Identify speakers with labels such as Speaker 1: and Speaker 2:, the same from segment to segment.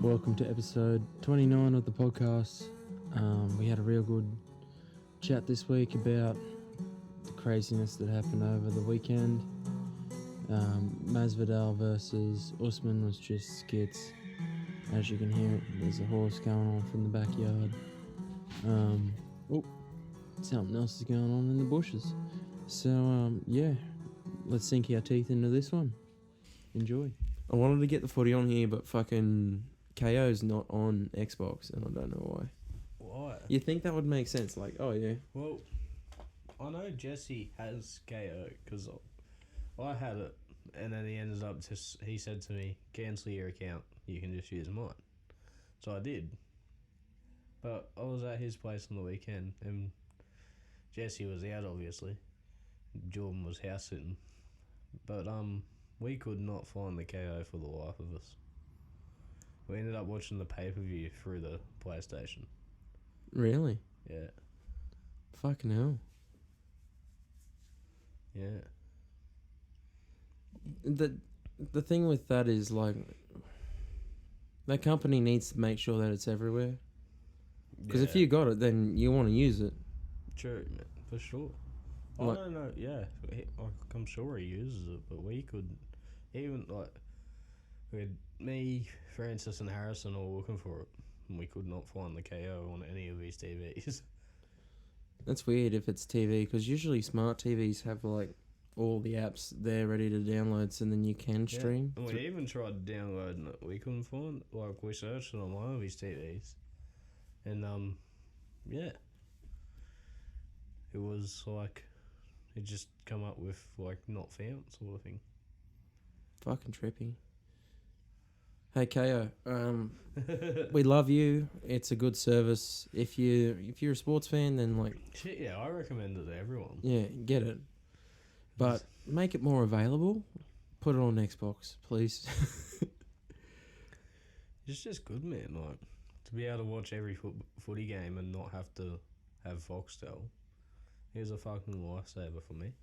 Speaker 1: Welcome to episode 29 of the podcast. We had a real good chat this week about the craziness that happened over the weekend. Masvidal versus Usman was just skits. As you can hear, there's a horse going on from the backyard. Something else is going on in the bushes. So, let's sink our teeth into this one. Enjoy. I wanted to get the footy on here, but fucking KO's not on Xbox, and I don't know why.
Speaker 2: Why?
Speaker 1: You think that would make sense? Like, oh yeah.
Speaker 2: Well, I know Jesse has KO because I had it, and then he said to me, cancel your account, you can just use mine. So I did. But I was at his place on the weekend, and Jesse was out, obviously. Jordan was house sitting. But, we could not find the KO for the life of us. We ended up watching the pay-per-view through the PlayStation.
Speaker 1: Really?
Speaker 2: Yeah.
Speaker 1: Fucking hell.
Speaker 2: Yeah.
Speaker 1: The thing with that is, like, that company needs to make sure that it's everywhere. Because if you got it, then you want to use it.
Speaker 2: True, man, for sure.
Speaker 1: Like,
Speaker 2: I don't know, yeah. I'm sure he uses it, but we could... Even, like, we had me, Francis, and Harrison all looking for it, and we could not find the KO on any of these TVs.
Speaker 1: that's weird if it's TV, because usually smart TVs have, like, all the apps there ready to download, so then you can stream.
Speaker 2: And we even tried downloading it. We couldn't find it. Like, we searched it on one of his TVs, and, it was, like, it just come up with, like, not found sort of thing.
Speaker 1: Fucking trippy. Hey KO, we love you. It's a good service. If you're a sports fan, then like
Speaker 2: shit, yeah, I recommend it to everyone.
Speaker 1: Yeah, get it, but make it more available. Put it on Xbox, please.
Speaker 2: It's just good, man. Like to be able to watch every footy game and not have to have Foxtel is a fucking lifesaver for me.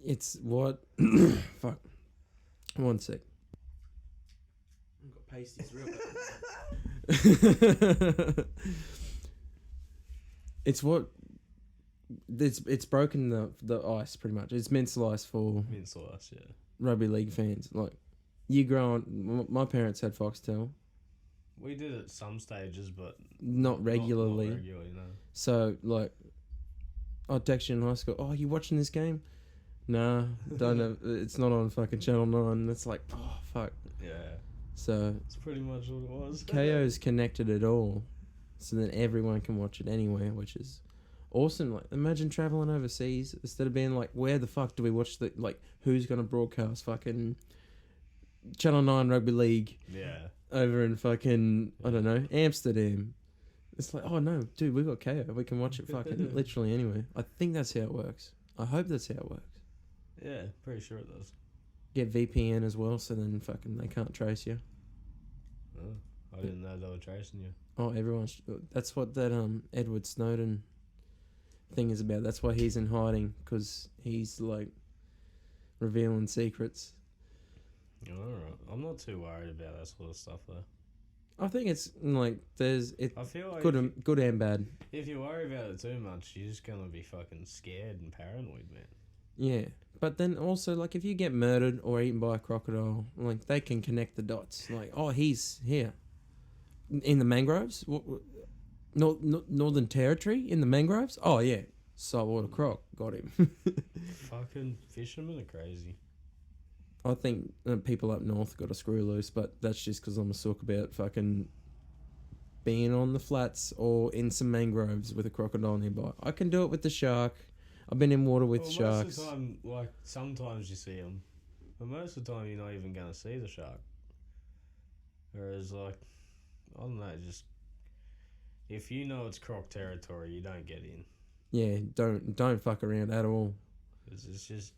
Speaker 1: It's what? Fuck. 1 sec. I've got pasties real bad. It's what? It's broken the ice pretty much. It's minced ice for Rugby League fans. Like you grow on. My parents had Foxtel.
Speaker 2: We did at some stages, but
Speaker 1: not regularly.
Speaker 2: Not regularly, no.
Speaker 1: So like, I'd text you in high school. Oh, you watching this game? Nah, don't know. It's not on fucking Channel 9. It's like, oh, fuck.
Speaker 2: Yeah.
Speaker 1: So...
Speaker 2: It's pretty much what it was.
Speaker 1: KO's connected it all. So then everyone can watch it anywhere, which is awesome. Like, imagine travelling overseas instead of being like, where the fuck do we watch the... Like, who's going to broadcast fucking Channel 9 Rugby League?
Speaker 2: Yeah.
Speaker 1: Over in fucking, I don't know, Amsterdam. It's like, oh no, dude, we got KO. We can watch it fucking literally anywhere. I think that's how it works. I hope that's how it works.
Speaker 2: Yeah, pretty sure it does.
Speaker 1: Get VPN as well, so then fucking they can't trace you.
Speaker 2: Oh, I didn't know they were tracing you.
Speaker 1: Oh, everyone's... That's what that Edward Snowden thing is about. That's why he's in hiding, because he's, like, revealing secrets.
Speaker 2: Alright. I'm not too worried about that sort of stuff, though.
Speaker 1: I think it's, like, there's...
Speaker 2: I feel like...
Speaker 1: Good and bad.
Speaker 2: If you worry about it too much, you're just gonna be fucking scared and paranoid, man.
Speaker 1: Yeah. But then also, like, if you get murdered or eaten by a crocodile, like, they can connect the dots. Like, oh, he's here. In the mangroves? Northern Territory? In the mangroves? Oh, yeah. Saltwater croc. Got him.
Speaker 2: Fucking fishermen are crazy.
Speaker 1: I think people up north got a screw loose, but that's just because I'm a sook about fucking being on the flats or in some mangroves with a crocodile nearby. I can do it with the shark. I've been in water with sharks.
Speaker 2: Most of the time, like, sometimes you see them, but most of the time you're not even going to see the shark. Whereas, like, I don't know, just... If you know it's croc territory, you don't get in.
Speaker 1: Yeah, don't fuck around at all.
Speaker 2: It's just...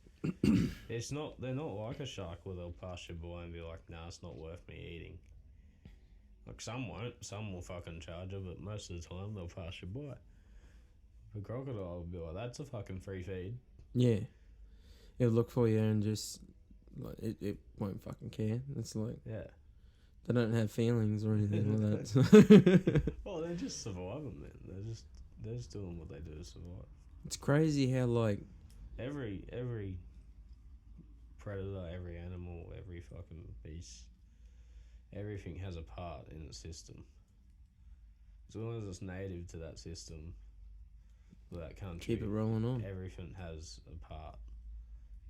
Speaker 2: it's not... They're not like a shark where they'll pass you by and be like, nah, it's not worth me eating. Like, some won't. Some will fucking charge you, but most of the time they'll pass you by. A crocodile would be like, that's a fucking free feed.
Speaker 1: Yeah. It'll look for you and just... Like, it won't fucking care. It's like...
Speaker 2: Yeah.
Speaker 1: They don't have feelings or anything like that.
Speaker 2: Well, they're just surviving, man. They're just doing what they do to survive.
Speaker 1: It's crazy how like
Speaker 2: Every predator, every animal, every fucking beast, everything has a part in the system. As long as it's native to that system, that country,
Speaker 1: keep it rolling on.
Speaker 2: everything has a part.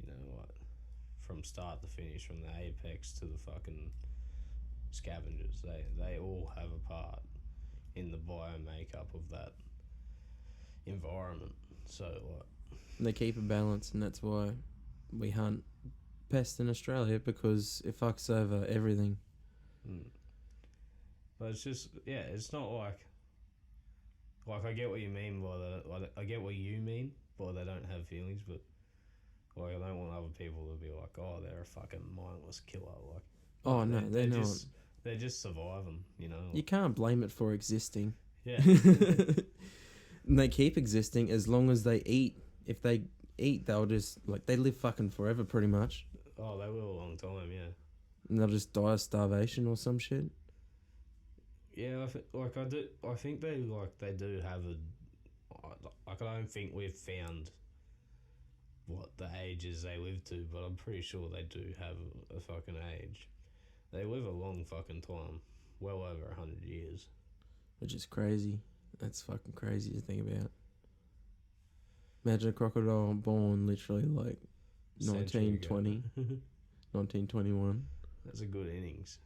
Speaker 2: You know what? From start to finish, from the apex to the fucking scavengers, they all have a part in the bio makeup of that environment. So what?
Speaker 1: They keep a balance, and that's why we hunt pest in Australia, because it fucks over everything.
Speaker 2: But it's just, yeah, it's not like I get what you mean by that. Like, I get what you mean by they don't have feelings, but like I don't want other people to be like, oh, they're a fucking mindless killer. Like,
Speaker 1: Oh no, they're not.
Speaker 2: They're just surviving, you know.
Speaker 1: You can't blame it for existing.
Speaker 2: Yeah.
Speaker 1: And they keep existing as long as they eat. If they eat, they'll just like they live fucking forever, pretty much.
Speaker 2: Oh, they will a long time, yeah.
Speaker 1: And they'll just die of starvation or some shit.
Speaker 2: Yeah, I think they do have a. Like, I don't think we've found what the ages they live to, but I'm pretty sure they do have a fucking age. They live a long fucking time, well over 100 years.
Speaker 1: Which is crazy. That's fucking crazy to think about. Imagine a crocodile born literally like 1920, 1921.
Speaker 2: That's a good innings.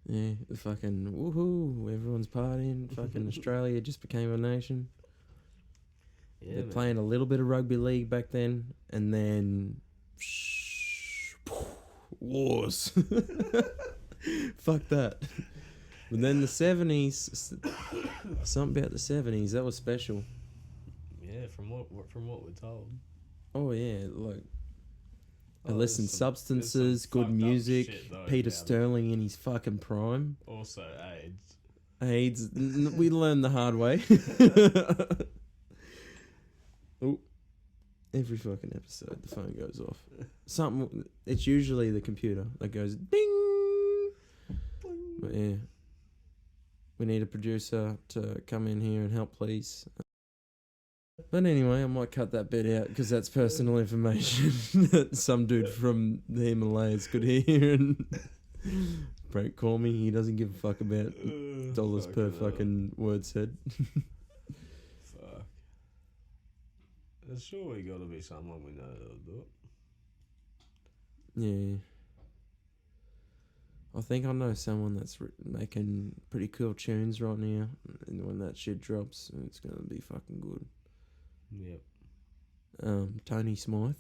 Speaker 1: Yeah, the fucking woohoo! Everyone's partying. Fucking Australia just became a nation.
Speaker 2: Yeah,
Speaker 1: They're playing a little bit of rugby league back then, and then wars. Fuck that. But then the 70s, something about the 70s that was special.
Speaker 2: Yeah, from what we're told.
Speaker 1: Oh yeah, like
Speaker 2: there's
Speaker 1: illicit
Speaker 2: some
Speaker 1: substances, good
Speaker 2: fucked up
Speaker 1: music.
Speaker 2: shit, though,
Speaker 1: Peter
Speaker 2: about it.
Speaker 1: Sterling in his fucking prime.
Speaker 2: Also AIDS.
Speaker 1: AIDS. We learned the hard way. Oh, every fucking episode the phone goes off. Something. It's usually the computer that goes ding. But yeah, we need a producer to come in here and help, please. But anyway, I might cut that bit out because that's personal information that some dude from the Himalayas could hear and prank call me. He doesn't give a fuck about dollars per fucking word said.
Speaker 2: Fuck. There's surely got to be someone we know that'll do it.
Speaker 1: Yeah. I think I know someone that's making pretty cool tunes right now, and when that shit drops, it's gonna be fucking good.
Speaker 2: Yep.
Speaker 1: Tony Smythe.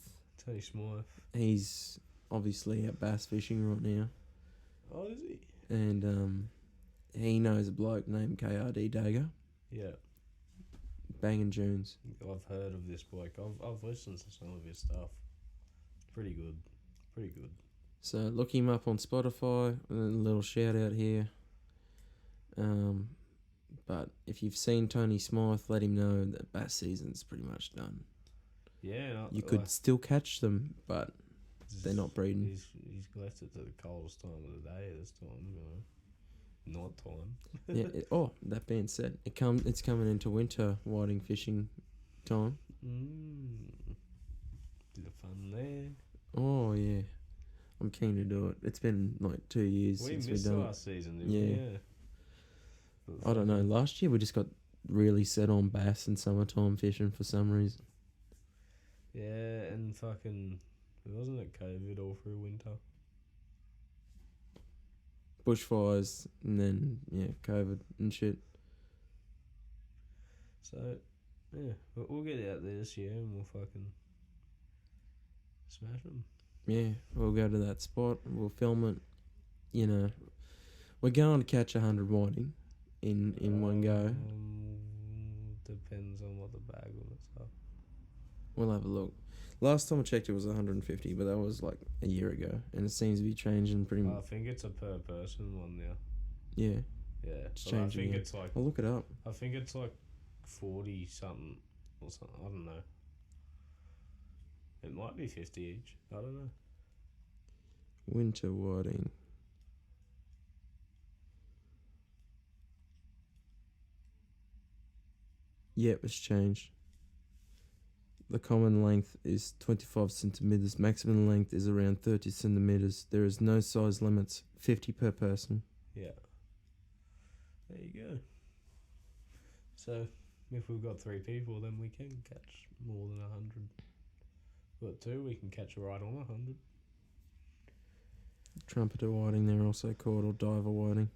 Speaker 2: Tony Smythe.
Speaker 1: He's obviously out bass fishing right now.
Speaker 2: Oh, is he?
Speaker 1: And he knows a bloke named KRD Dagger.
Speaker 2: Yeah.
Speaker 1: Banging tunes.
Speaker 2: I've heard of this bloke. I've listened to some of his stuff. Pretty good. Pretty good.
Speaker 1: So look him up on Spotify. A little shout out here. But if you've seen Tony Smythe, let him know that bass season's pretty much done.
Speaker 2: Yeah.
Speaker 1: You could still catch them, but they're not breeding.
Speaker 2: He's left it to the coldest time of the day this time, you know. Night time.
Speaker 1: Yeah. That being said, it's coming into winter whiting fishing time.
Speaker 2: Bit of fun there.
Speaker 1: Oh yeah, I'm keen to do it. It's been like 2 years since we've done it.
Speaker 2: Last season, didn't we? Yeah.
Speaker 1: I don't know. Last year we just got really set on bass and summertime fishing for some reason.
Speaker 2: Yeah, and fucking wasn't it COVID all through winter?
Speaker 1: Bushfires and then COVID and shit.
Speaker 2: So yeah, but we'll get out there this year and we'll fucking smash them.
Speaker 1: Yeah, we'll go to that spot. We'll film it. You know, we're going to catch 100 whiting in one go.
Speaker 2: Depends on what the bag limits are.
Speaker 1: We'll have a look. Last time I checked, it was 150, but that was like a year ago, and it seems to be changing pretty much.
Speaker 2: I think it's a per person one now.
Speaker 1: Yeah.
Speaker 2: Yeah,
Speaker 1: It's
Speaker 2: but
Speaker 1: changing.
Speaker 2: I think
Speaker 1: yeah.
Speaker 2: it's like
Speaker 1: I'll look it up.
Speaker 2: I think it's like 40 something or something. I don't know. It might be 50 each. I don't know.
Speaker 1: Winter whiting. Yep, it's changed. The common length is 25 centimeters. Maximum length is around 30 centimeters. There is no size limits. 50 per person.
Speaker 2: Yeah. There you go. So, if we've got 3 people, then we can catch more than 100. Got 2, we can catch right on 100.
Speaker 1: Trumpeter whiting, they're also called, or diver whiting.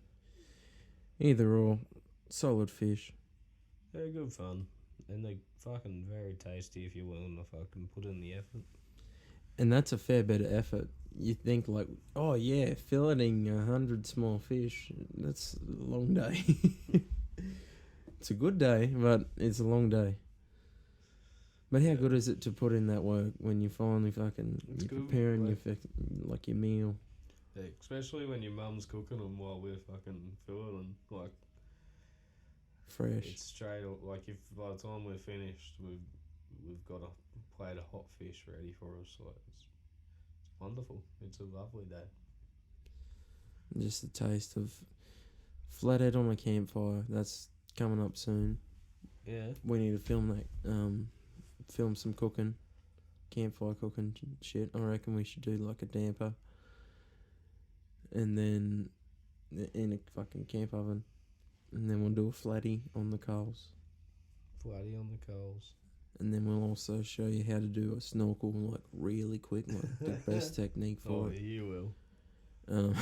Speaker 1: Either or, solid fish.
Speaker 2: They're good fun. And they're fucking very tasty if you're willing to fucking put in the effort.
Speaker 1: And that's a fair bit of effort. You think like, oh yeah, filleting 100 small fish, that's a long day. It's a good day, but it's a long day. But how good is it to put in that work when you finally fucking,
Speaker 2: It's
Speaker 1: you're
Speaker 2: good,
Speaker 1: preparing
Speaker 2: like-
Speaker 1: your meal?
Speaker 2: Yeah, especially when your mum's cooking them while we're fucking filleting. Like,
Speaker 1: Fresh.
Speaker 2: it's straight up, like if by the time we're finished, we've got a plate of hot fish ready for us. Like, it's wonderful. It's a lovely day.
Speaker 1: Just the taste of flathead on a campfire. That's coming up soon.
Speaker 2: Yeah.
Speaker 1: We need to film that. Film some cooking, campfire cooking shit. I reckon we should do like a damper, and then in a fucking camp oven, and then we'll do a flatty on the coals,
Speaker 2: Flatty on the coals.
Speaker 1: and then we'll also show you how to do a snorkel like really quick, like the best technique for
Speaker 2: Oh,
Speaker 1: it.
Speaker 2: you will.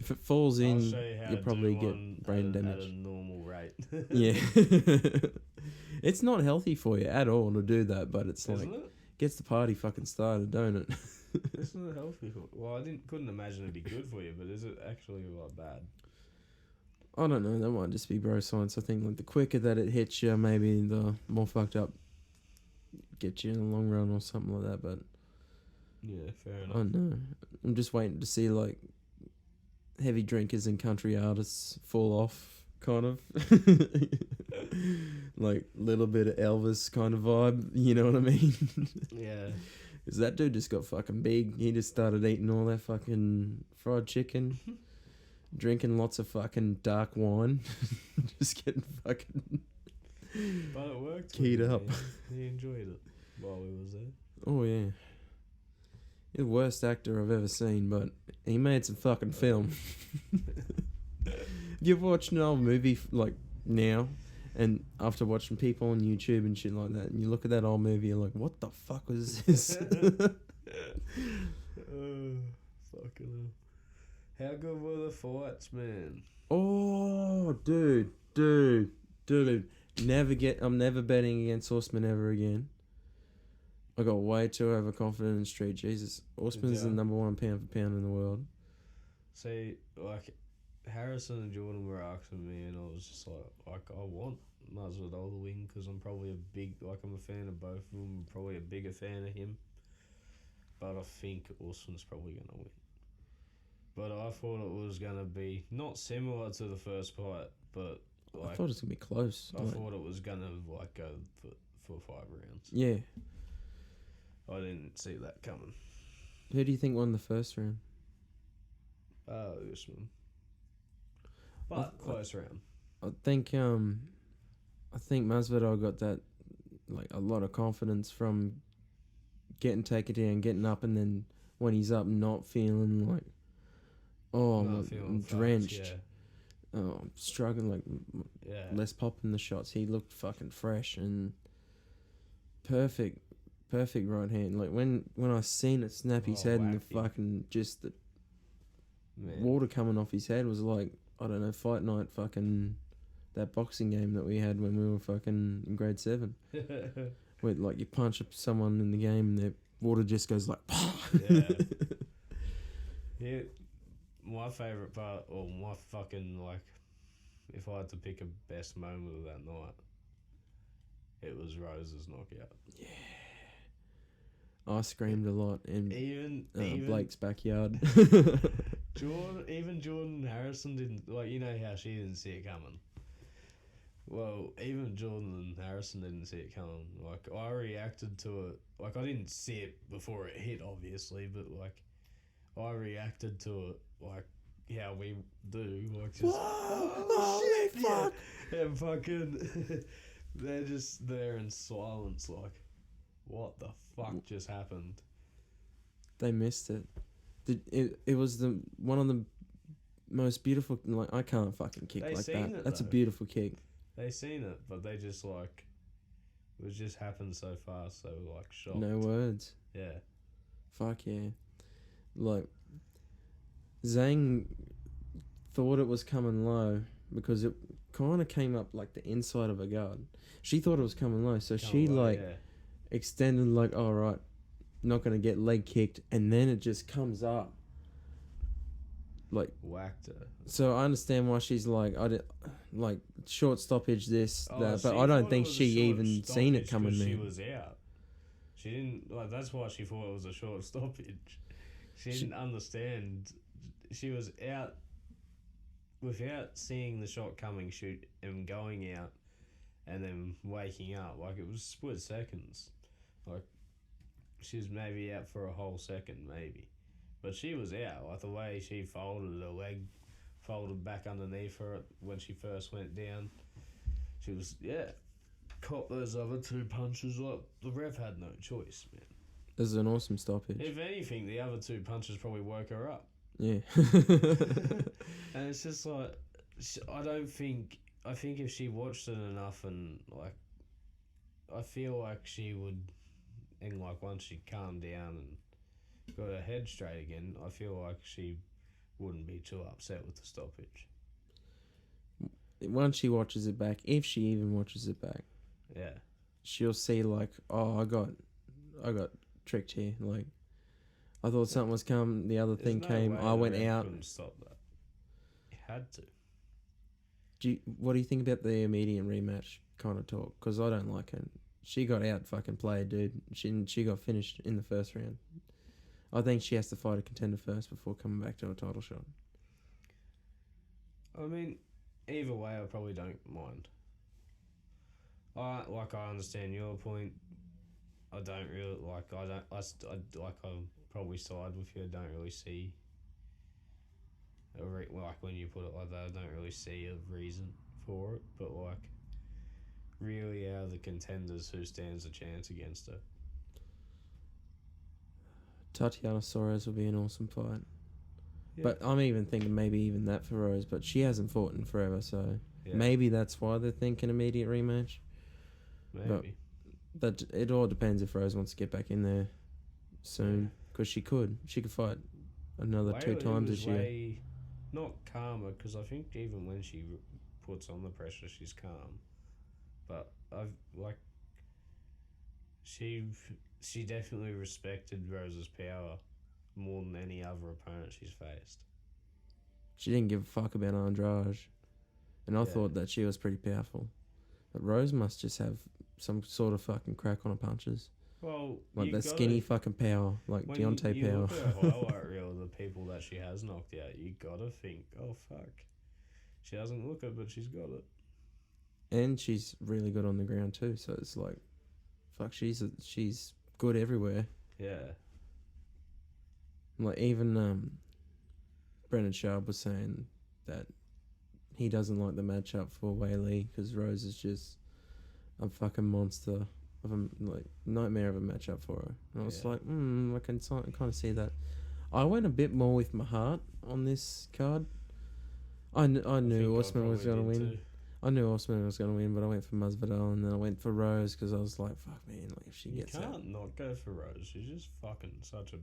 Speaker 1: If it falls
Speaker 2: I'll
Speaker 1: in,
Speaker 2: show you how
Speaker 1: you'll
Speaker 2: to
Speaker 1: probably
Speaker 2: do one
Speaker 1: get brain
Speaker 2: at
Speaker 1: damage.
Speaker 2: a normal rate.
Speaker 1: Yeah. It's not healthy for you at all to do that, but it's like
Speaker 2: Isn't it?
Speaker 1: gets the party fucking started, don't it?
Speaker 2: It's not healthy for. Well, I couldn't imagine it'd be good for you, but is it actually like bad?
Speaker 1: I don't know, that might just be bro science. I think like the quicker that it hits you, maybe the more fucked up get you in the long run or something like that, but
Speaker 2: Yeah, fair
Speaker 1: I
Speaker 2: enough.
Speaker 1: don't know. I'm just waiting to see like heavy drinkers and country artists fall off, kind of. Like little bit of Elvis kind of vibe, you know what I mean?
Speaker 2: Yeah.
Speaker 1: Because that dude just got fucking big. He just started eating all that fucking fried chicken, drinking lots of fucking dark wine, just getting fucking
Speaker 2: But it worked.
Speaker 1: Keyed
Speaker 2: for him,
Speaker 1: up.
Speaker 2: man. He enjoyed it while we was there.
Speaker 1: Oh yeah. He's the worst actor I've ever seen, but he made some fucking film. You've watched an old movie like now, and after watching people on YouTube and shit like that, and you look at that old movie, you're like, what the fuck was this?
Speaker 2: Fucking hell. How good were the fights, man?
Speaker 1: Oh, dude. I'm never betting against Horseman ever again. I got way too overconfident in Street. Jesus. Horseman's the
Speaker 2: Yeah.
Speaker 1: number 1 pound for pound in the world.
Speaker 2: See, like, Harrison and Jordan were asking me, and I was just like I want Masvidal to win because I'm probably I'm a fan of both of them. I'm probably a bigger fan of him. But I think Usman's probably going to win. But I thought it was going to be not similar to the first fight, but
Speaker 1: I thought it was going to be close.
Speaker 2: I
Speaker 1: Like,
Speaker 2: thought it was going to go for 5 rounds.
Speaker 1: yeah.
Speaker 2: I didn't see that coming.
Speaker 1: Who do you think won the first round?
Speaker 2: Usman. But close round.
Speaker 1: I think Masvidal got that, like, a lot of confidence from getting taken down, getting up, and then when he's up, not feeling like, oh,
Speaker 2: Not feeling
Speaker 1: I'm
Speaker 2: fucked,
Speaker 1: drenched. Oh, I'm struggling, like,
Speaker 2: Yeah.
Speaker 1: less pop in the shots. He looked fucking fresh and perfect right hand. Like, when I seen it snap his
Speaker 2: Oh,
Speaker 1: head and the
Speaker 2: wacky.
Speaker 1: fucking, just the
Speaker 2: Man.
Speaker 1: water coming off his head was like, I don't know, fight night fucking, that boxing game that we had when we were fucking in grade 7. Where, like, you punch up someone in the game and their water just goes like,
Speaker 2: Yeah. Yeah. My favourite part, or my fucking, like, if I had to pick a best moment of that night, it was Rose's knockout.
Speaker 1: I screamed a lot in
Speaker 2: Even
Speaker 1: Blake's backyard.
Speaker 2: Jordan Harrison didn't, like, you know how she didn't see it coming. Well, even Jordan and Harrison didn't see it coming. Like, I reacted to it. Like, I didn't see it before it hit, obviously, but, like, I reacted to it, like, how we do, like just
Speaker 1: Whoa, holy fuck!
Speaker 2: Yeah, and fucking they're just there in silence, like what the fuck just happened?
Speaker 1: They missed it. It was one of the most beautiful. Like, I can't fucking kick
Speaker 2: They
Speaker 1: like
Speaker 2: seen
Speaker 1: that.
Speaker 2: it,
Speaker 1: That's a
Speaker 2: though.
Speaker 1: beautiful kick.
Speaker 2: They seen it, but they just like it was just happened so fast. They were like shocked.
Speaker 1: No words.
Speaker 2: Yeah.
Speaker 1: Fuck yeah. Like, Zhang thought it was coming low because it kind of came up like the inside of her guard. She thought it was coming low, so she like extended like, all right, not gonna get leg kicked, and then it just comes up. Like,
Speaker 2: whacked her.
Speaker 1: so I understand why she's like, like short stoppage this that, but
Speaker 2: she
Speaker 1: I don't
Speaker 2: thought
Speaker 1: think
Speaker 2: it was
Speaker 1: she
Speaker 2: a short
Speaker 1: even seen it
Speaker 2: stoppage
Speaker 1: coming.
Speaker 2: 'cause she
Speaker 1: Man,
Speaker 2: was out. She didn't like. That's why she thought it was a short stoppage. She didn't understand. She was out without seeing the shot coming, shoot and going out, and then waking up. Like, it was split seconds. Like, she was maybe out for a whole second, maybe. But she was out. Like, the way she folded, her leg folded back underneath her when she first went down. She was, caught those other two punches. Like, the ref had no choice, man.
Speaker 1: this is an awesome stoppage.
Speaker 2: If anything, the other two punches probably woke her up.
Speaker 1: Yeah.
Speaker 2: And it's just like, I think if she watched it enough and, like, I feel like she would, and, like, once she calmed down and got her head straight again, I feel like she wouldn't be too upset with the stoppage.
Speaker 1: Once she watches it back, if she even watches it back,
Speaker 2: Yeah.
Speaker 1: she'll see like, oh, I got tricked here. Like, I thought something was coming, the other thing
Speaker 2: There's no
Speaker 1: came,
Speaker 2: way
Speaker 1: I
Speaker 2: the
Speaker 1: went
Speaker 2: ref
Speaker 1: out.
Speaker 2: couldn't stop that. He had to.
Speaker 1: What do you think about the immediate rematch kind of talk? Because I don't like it. She got out fucking played, dude. She got finished in the first round. I think she has to fight a contender first before coming back to a title shot.
Speaker 2: I mean, either way, I probably don't mind. I understand your point. I don't really I'll probably side with you. I don't really see like when you put it like that, I don't really see a reason for it. But like, really, out of the contenders, who stands a chance against her?
Speaker 1: Tatiana Suarez will be an awesome fight.
Speaker 2: Yeah.
Speaker 1: But I'm even thinking maybe even that for Rose, but she hasn't fought in forever, so maybe that's why they're thinking immediate rematch.
Speaker 2: Maybe.
Speaker 1: But that it all depends if Rose wants to get back in there soon, because she could fight another
Speaker 2: Lately
Speaker 1: 2 times
Speaker 2: was
Speaker 1: this year.
Speaker 2: way not calmer, because I think even when she puts on the pressure, she's calm. But she definitely respected Rose's power more than any other opponent she's faced.
Speaker 1: She didn't give a fuck about Andrade, and I thought that she was pretty powerful. But Rose must just have some sort of fucking crack on her punches.
Speaker 2: Well,
Speaker 1: Like that skinny fucking power, like Deontay
Speaker 2: you
Speaker 1: power.
Speaker 2: look at her highlight reel of the people that she has knocked out, you gotta think, oh fuck, she doesn't look it, but she's got it.
Speaker 1: And she's really good on the ground too, so it's like, fuck, she's good everywhere.
Speaker 2: Yeah.
Speaker 1: Like, even Brendan Sharp was saying that he doesn't like the matchup for Wei Li because Rose is just a fucking monster of a nightmare of a matchup for her. And I was like, I can kind of see that. I went a bit more with my heart on this card. I knew Osman was going to win.
Speaker 2: Too.
Speaker 1: I knew Osman was going to win, but I went for Masvidal, and then I went for Rose because I was like, fuck, man, like, if she gets out.
Speaker 2: You can't not go for Rose. She's just fucking such a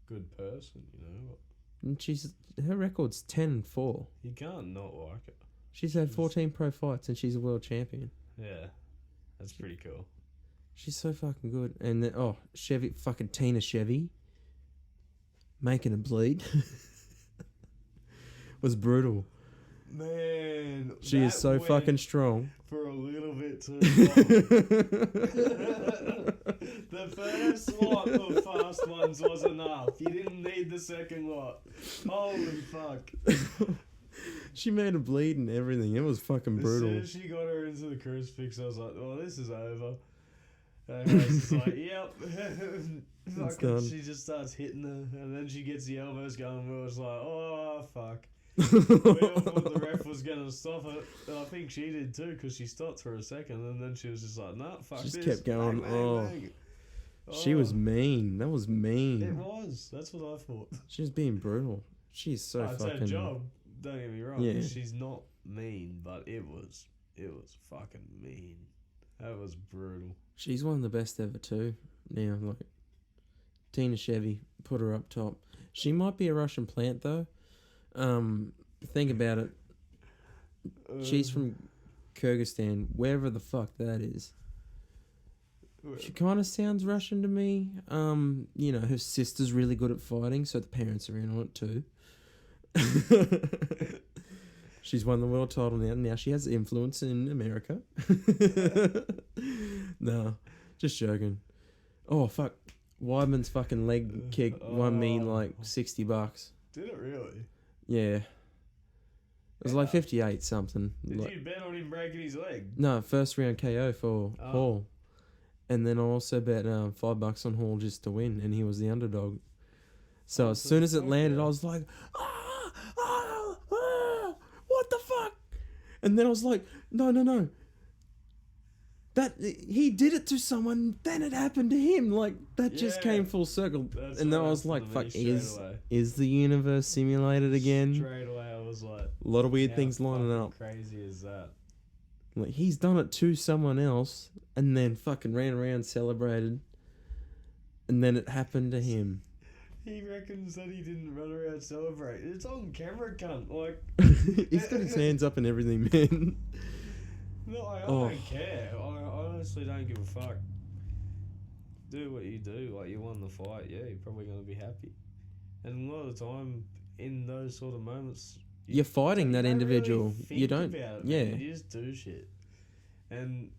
Speaker 2: good person, you know?
Speaker 1: And her record's 10-4.
Speaker 2: You can't not like her.
Speaker 1: She's had 14 pro fights, and she's a world champion.
Speaker 2: Yeah. That's pretty cool.
Speaker 1: She's so fucking good. And then, fucking Tina Chevy, making her bleed, was brutal.
Speaker 2: Man,
Speaker 1: She is so fucking strong.
Speaker 2: For a little bit too long. The first lot of fast ones was enough. You didn't need the second lot. Holy fuck.
Speaker 1: She made her bleed and everything. It was fucking brutal.
Speaker 2: As soon as she got her into the crucifix, I was like, oh, this is over. And I was just like, yep.
Speaker 1: It's
Speaker 2: Fucking,
Speaker 1: done.
Speaker 2: she just starts hitting her, and then she gets the elbows going. We was like, oh fuck. We all thought the ref was gonna stop it, and I think she did too, because she stopped for a second, and then she was just like, nah, fuck
Speaker 1: Just
Speaker 2: this.
Speaker 1: kept going.
Speaker 2: Bang, bang, bang.
Speaker 1: She was mean. That was mean.
Speaker 2: It was. That's what I thought.
Speaker 1: She was being brutal. She's so
Speaker 2: It's
Speaker 1: fucking.
Speaker 2: her job. Don't get me wrong.
Speaker 1: Yeah.
Speaker 2: She's not mean, but it was fucking mean. That was brutal.
Speaker 1: She's one of the best ever too. Now, like Tina Chevy, put her up top. She might be a Russian plant though. Think about it. She's from Kyrgyzstan, wherever the fuck that is. She kind of sounds Russian to me. You know, her sister's really good at fighting, so the parents are in on it too. She's won the world title now. Now she has influence in America. No, just joking. Oh, fuck. Weidman's fucking leg kick won me like $60.
Speaker 2: Did it really?
Speaker 1: Yeah. It was like 58 something.
Speaker 2: Did
Speaker 1: Like,
Speaker 2: you bet on him breaking his leg?
Speaker 1: no, first round KO for Hall. And then I also bet $5 on Hall just to win, and he was the underdog. So as soon as it landed, I was like, what the fuck? And then I was like, no. That he did it to someone, then it happened to him. Like that just came full circle. And then I was like, fuck, is the universe simulated again?
Speaker 2: Straight away, I was like,
Speaker 1: a lot of weird things lining up.
Speaker 2: Crazy is that?
Speaker 1: Like he's done it to someone else, and then fucking ran around, celebrated, and then it happened to him.
Speaker 2: He reckons that he didn't run around celebrate. It's on camera, cunt. Like
Speaker 1: he's got his hands up and everything, man.
Speaker 2: No, I don't care. I honestly don't give a fuck. Do what you do. Like, you won the fight, yeah, you're probably going to be happy. And a lot of the time, in those sort of moments,
Speaker 1: you're fighting that individual.
Speaker 2: Really think
Speaker 1: you don't.
Speaker 2: About it,
Speaker 1: yeah.
Speaker 2: Man. You just do shit. And,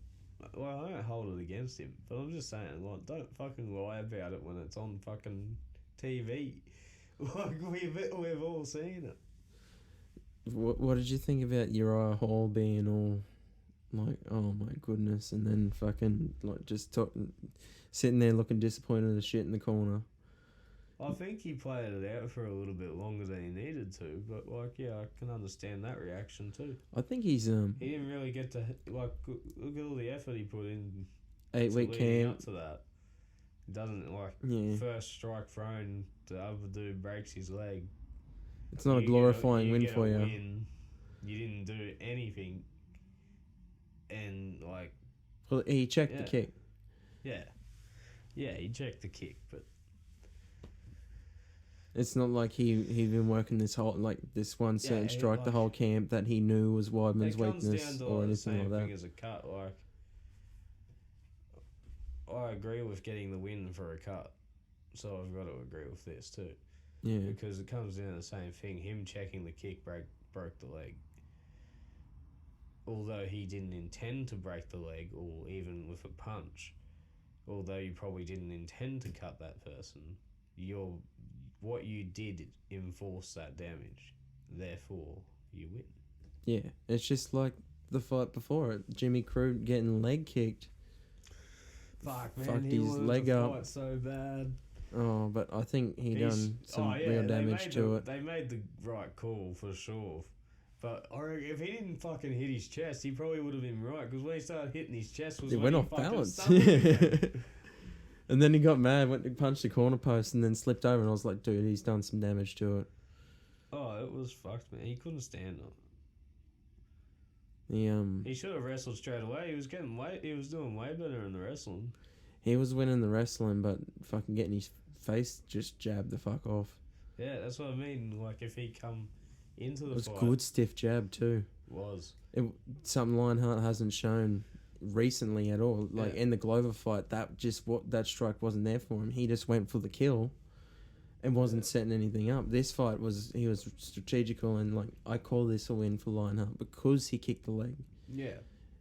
Speaker 2: well, I don't hold it against him, but I'm just saying, like, don't fucking lie about it when it's on fucking TV. Like, we've all seen it.
Speaker 1: What did you think about Uriah Hall being all like, oh my goodness, and then fucking like just sitting there looking disappointed as shit in the corner?
Speaker 2: I think he played it out for a little bit longer than he needed to, but like, yeah, I can understand that reaction too.
Speaker 1: I think he's
Speaker 2: He didn't really get to like look at all the effort he put in.
Speaker 1: 8-week camp
Speaker 2: up to that. It doesn't like first strike thrown, the other dude breaks his leg.
Speaker 1: It's not a glorifying win for you.
Speaker 2: You didn't do anything, and like.
Speaker 1: Well, he checked the kick.
Speaker 2: Yeah, he checked the kick, but.
Speaker 1: It's not like he'd been working this one certain strike the whole camp that he knew was Weidman's weakness or anything like that.
Speaker 2: Thing as a cut, like I agree with getting the win for a cut, so I've got to agree with this too.
Speaker 1: Yeah,
Speaker 2: because it comes down to the same thing. Him checking the kick broke the leg. Although he didn't intend to break the leg, or even with a punch, although you probably didn't intend to cut that person, what you did enforced that damage. Therefore, you win.
Speaker 1: Yeah, it's just like the fight before it. Jimmy Crew getting leg kicked.
Speaker 2: Fuck, man,
Speaker 1: fucked
Speaker 2: he
Speaker 1: his leg up.
Speaker 2: Fight so bad.
Speaker 1: Oh, but I think he done some real damage to it.
Speaker 2: They made the right call for sure. But I reckon if he didn't fucking hit his chest, he probably would have been right. Because when he started hitting his chest, was
Speaker 1: it
Speaker 2: when
Speaker 1: went
Speaker 2: he
Speaker 1: off
Speaker 2: fucking
Speaker 1: balance.
Speaker 2: stumbled.
Speaker 1: And then he got mad, went to punch the corner post, and then slipped over. And I was like, dude, he's done some damage to it.
Speaker 2: Oh, it was fucked, man. He couldn't stand it.
Speaker 1: He
Speaker 2: should have wrestled straight away. He was getting He was doing way better in the wrestling.
Speaker 1: He was winning the wrestling, but fucking getting his face just jabbed the fuck off.
Speaker 2: Yeah, that's what I mean. Like if he come into the
Speaker 1: fight, it was
Speaker 2: fight,
Speaker 1: good stiff jab too. Something Lionheart hasn't shown recently at all. Like in the Glover fight, that strike wasn't there for him. He just went for the kill, and wasn't setting anything up. This fight he was strategical, and like I call this a win for Lionheart because he kicked the leg.
Speaker 2: Yeah.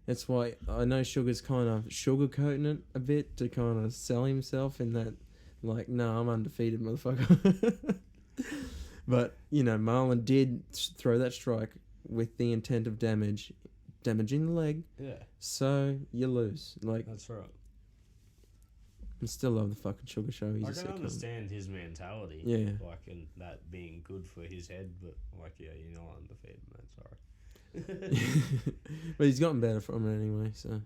Speaker 1: That's why I know Sugar's kind of sugarcoating it a bit to kind of sell himself in that, like, no, I'm undefeated, motherfucker. But, you know, Marlon did throw that strike with the intent of damaging the leg.
Speaker 2: Yeah.
Speaker 1: So you lose. Like,
Speaker 2: that's right.
Speaker 1: I still love the fucking Sugar Show. He's
Speaker 2: I
Speaker 1: a
Speaker 2: can
Speaker 1: sick cunt.
Speaker 2: understand his mentality.
Speaker 1: Yeah.
Speaker 2: Like, and that being good for his head, but, like, yeah, you're not undefeated, man. Sorry.
Speaker 1: But he's gotten better from it anyway, so.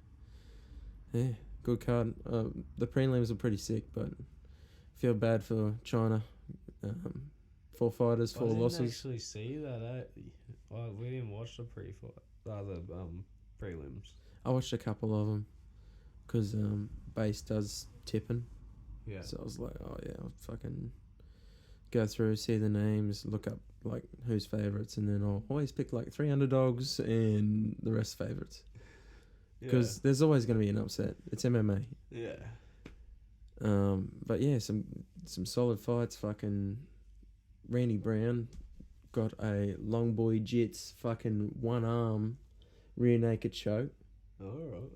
Speaker 1: Yeah, good card. The prelims were pretty sick, but feel bad for China. 4 fighters, 4 losses.
Speaker 2: I didn't actually see that. We didn't watch the prelims.
Speaker 1: I watched a couple of them because Base does tipping.
Speaker 2: Yeah.
Speaker 1: So I was like, oh yeah, I'll fucking go through, see the names, look up like who's favourites, and then I'll always pick like 3 underdogs and the rest favourites. Because there's always going to be an upset. It's MMA.
Speaker 2: Yeah.
Speaker 1: But yeah, some solid fights. Fucking Randy Brown got a long boy jits fucking one arm rear naked choke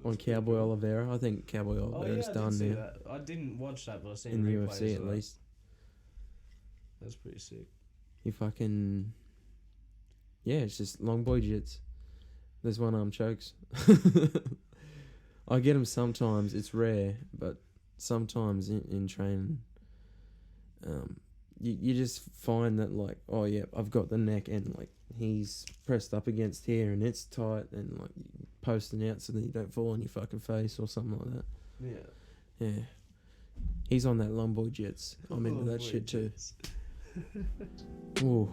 Speaker 1: on Cowboy Oliveira. I think Cowboy Oliveira's done now.
Speaker 2: That. I didn't watch that, but I seen
Speaker 1: in the
Speaker 2: replays
Speaker 1: UFC
Speaker 2: of
Speaker 1: at
Speaker 2: that.
Speaker 1: least.
Speaker 2: That's pretty sick.
Speaker 1: He fucking it's just long boy jits. There's one arm chokes. I get them sometimes. It's rare, but sometimes in training, you just find that like, oh yeah, I've got the neck and like he's pressed up against here and it's tight and like posting out so that you don't fall on your fucking face or something like that.
Speaker 2: Yeah.
Speaker 1: Yeah. He's on that long boy jits. I'm into that shit too. Ooh.